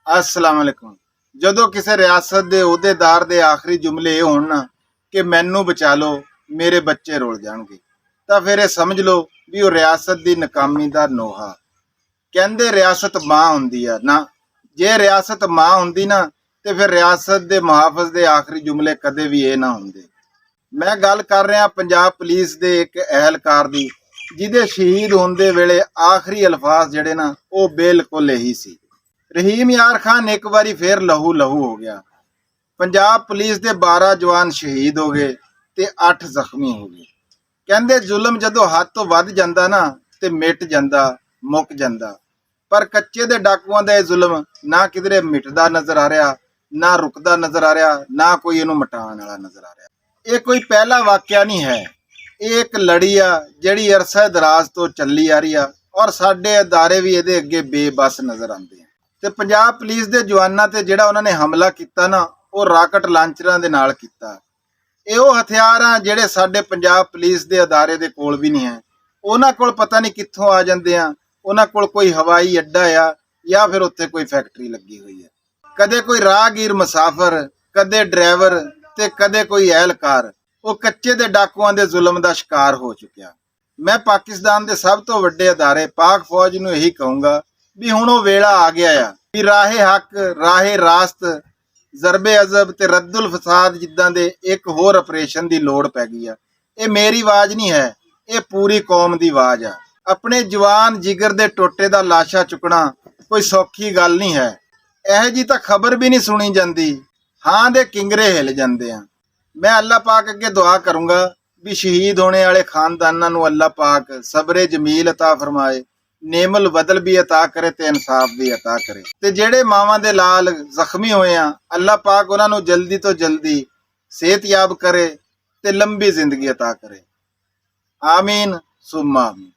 अस्सलाम वालेकुम। ਜਦੋਂ ਕਿਸੇ ਰਿਆਸਤ ਦੇ ਅਹੁਦੇਦਾਰ ਦੇ ਆਖਰੀ ਜੁਮਲੇ ਇਹ ਹੋਣ ਨਾ ਕਿ ਮੈਨੂੰ ਬਚਾ ਲਓ ਮੇਰੇ ਬੱਚੇ ਰੁਲ ਜਾਣਗੇ, ਤਾਂ ਫਿਰ ਇਹ ਸਮਝ ਲਓ ਵੀ ਉਹ ਰਿਆਸਤ ਦੀ ਨਾਕਾਮੀ ਦਾ ਨੋਹਾ। ਕਹਿੰਦੇ ਰਿਆਸਤ ਮਾਂ ਹੁੰਦੀ ਆ ਨਾ, ਜੇ ਰਿਆਸਤ ਮਾਂ ਹੁੰਦੀ ਨਾ ਤੇ ਫਿਰ ਰਿਆਸਤ ਦੇ ਮੁਹਾਫਿਜ਼ ਦੇ ਆਖਰੀ ਜੁਮਲੇ ਕਦੇ ਵੀ ਇਹ ਨਾ ਹੁੰਦੇ। ਮੈਂ ਗੱਲ ਕਰ ਰਿਹਾ ਪੰਜਾਬ ਪੁਲਿਸ ਦੇ ਇੱਕ ਅਹਿਲਕਾਰ ਦੀ, ਜਿਹਦੇ ਸ਼ਹੀਦ ਹੋਣ ਦੇ ਵੇਲੇ ਆਖਰੀ ਅਲਫਾਜ਼ ਜਿਹੜੇ ਨਾ ਉਹ ਬਿਲਕੁਲ ਇਹੀ ਸੀ। ਰਹੀਮ ਯਾਰ ਖਾਨ ਇੱਕ ਵਾਰੀ ਫੇਰ ਲਹੂ ਲਹੂ ਹੋ ਗਿਆ। ਪੰਜਾਬ ਪੁਲਿਸ ਦੇ 12 ਜਵਾਨ ਸ਼ਹੀਦ ਹੋ ਗਏ ਤੇ 8 ਜ਼ਖਮੀ ਹੋ ਗਏ। ਕਹਿੰਦੇ ਜ਼ੁਲਮ ਜਦੋਂ ਹੱਦ ਤੋਂ ਵੱਧ ਜਾਂਦਾ ਨਾ ਤੇ ਮਿਟ ਜਾਂਦਾ, ਮੁੱਕ ਜਾਂਦਾ, ਪਰ ਕੱਚੇ ਦੇ ਡਾਕੂਆਂ ਦਾ ਇਹ ਜ਼ੁਲਮ ਨਾ ਕਿਧਰੇ ਮਿਟਦਾ ਨਜ਼ਰ ਆ ਰਿਹਾ, ਨਾ ਰੁਕਦਾ ਨਜ਼ਰ ਆ ਰਿਹਾ, ਨਾ ਕੋਈ ਇਹਨੂੰ ਮਿਟਾਉਣ ਵਾਲਾ ਨਜ਼ਰ ਆ ਰਿਹਾ। ਇਹ ਕੋਈ ਪਹਿਲਾ ਵਾਕਿਆ ਨਹੀਂ ਹੈ, ਇਹ ਇੱਕ ਲੜੀ ਆ ਜਿਹੜੀ ਅਰਸਾ ਦਰਾਜ਼ ਤੋਂ ਚੱਲੀ ਆ ਰਹੀ ਆ, ਔਰ ਸਾਡੇ ਅਦਾਰੇ ਵੀ ਇਹਦੇ ਅੱਗੇ ਬੇਬਸ ਨਜ਼ਰ ਆਉਂਦੇ ਆ। ਤੇ ਪੰਜਾਬ ਪੁਲਿਸ ਦੇ ਜਵਾਨਾਂ ਤੇ ਜਿਹੜਾ ਉਹਨਾਂ ਨੇ ਹਮਲਾ ਕੀਤਾ ਨਾ ਉਹ ਰਾਕਟ ਲਾਂਚਰਾਂ ਦੇ ਨਾਲ ਕੀਤਾ। ਇਹ ਉਹ ਹਥਿਆਰ ਆ ਜਿਹੜੇ ਸਾਡੇ ਪੰਜਾਬ ਪੁਲਿਸ ਦੇ ਅਦਾਰੇ ਦੇ ਕੋਲ ਵੀ ਨਹੀਂ ਹੈ। ਉਹਨਾਂ ਕੋਲ ਪਤਾ ਨਹੀਂ ਕਿੱਥੋਂ ਆ ਜਾਂਦੇ ਆ। ਉਹਨਾਂ ਕੋਲ ਕੋਈ ਹਵਾਈ ਅੱਡਾ ਆ ਜਾਂ ਫਿਰ ਉੱਥੇ ਕੋਈ ਫੈਕਟਰੀ ਲੱਗੀ ਹੋਈ ਹੈ। ਕਦੇ ਕੋਈ ਰਾਹਗੀਰ ਮੁਸਾਫਰ, ਕਦੇ ਡਰਾਈਵਰ ਤੇ ਕਦੇ ਕੋਈ ਅਹਿਲਕਾਰ ਉਹ ਕੱਚੇ ਦੇ ਡਾਕੂਆਂ ਦੇ ਜ਼ੁਲਮ ਦਾ ਸ਼ਿਕਾਰ ਹੋ ਚੁੱਕਿਆ। ਮੈਂ ਪਾਕਿਸਤਾਨ ਦੇ ਸਭ ਤੋਂ ਵੱਡੇ ਅਦਾਰੇ ਪਾਕ ਫੌਜ ਨੂੰ ਇਹੀ ਕਹੂੰਗਾ ਵੀ ਹੁਣ ਉਹ ਵੇਲਾ ਆ ਗਿਆ ਆ ਵੀ ਰਾਹੇ ਹੱਕ, ਰਾਹੇ ਰਾਸਤ, ਜ਼ਰਬੇ ਅਜ਼ਬ ਤੇ ਰੱਦੁਲ ਫਸਾਦ ਜਿੱਦਾਂ ਦੇ ਇੱਕ ਹੋਰ ਆਪਰੇਸ਼ਨ ਦੀ ਲੋੜ ਪੈ ਗਈ ਆ। ਇਹ ਮੇਰੀ ਆਵਾਜ਼ ਨਹੀਂ ਹੈ, ਇਹ ਪੂਰੀ ਕੌਮ ਦੀ ਆਵਾਜ਼ ਆ। ਆਪਣੇ ਜਵਾਨ ਜਿਗਰ ਦੇ ਟੋਟੇ ਦਾ ਲਾਸ਼ਾ ਚੁੱਕਣਾ ਕੋਈ ਸੌਖੀ ਗੱਲ ਨਹੀਂ ਹੈ। ਇਹੋ ਜੀ ਤਾਂ ਖਬਰ ਵੀ ਨਹੀਂ ਸੁਣੀ ਜਾਂਦੀ, ਹਾਂ ਦੇ ਕਿੰਗਰੇ ਹਿੱਲ ਜਾਂਦੇ ਆ। ਮੈਂ ਅੱਲਾਹ ਪਾਕ ਅੱਗੇ ਦੁਆ ਕਰੂੰਗਾ ਵੀ ਸ਼ਹੀਦ ਹੋਣੇ ਵਾਲੇ ਖਾਨਦਾਨਾਂ ਨੂੰ ਅੱਲਾਹ ਪਾਕ ਸਬਰੇ ਜਮੀਲ ਅਤਾ ਫਰਮਾਏ, ਨੇਮਲ ਬਦਲ ਵੀ ਅਤਾ ਕਰੇ ਤੇ ਇਨਸਾਫ ਵੀ ਅਤਾ ਕਰੇ। ਤੇ ਜਿਹੜੇ ਮਾਵਾਂ ਦੇ ਲਾਲ ਜ਼ਖਮੀ ਹੋਏ ਆ ਅੱਲਾਹ ਪਾਕ ਉਹਨਾਂ ਨੂੰ ਜਲਦੀ ਤੋਂ ਜਲਦੀ ਸਿਹਤਯਾਬ ਕਰੇ ਤੇ ਲੰਬੀ ਜ਼ਿੰਦਗੀ ਅਤਾ ਕਰੇ। ਆਮੀਨ ਸੁੰਮਾ ਆਮੀਨ।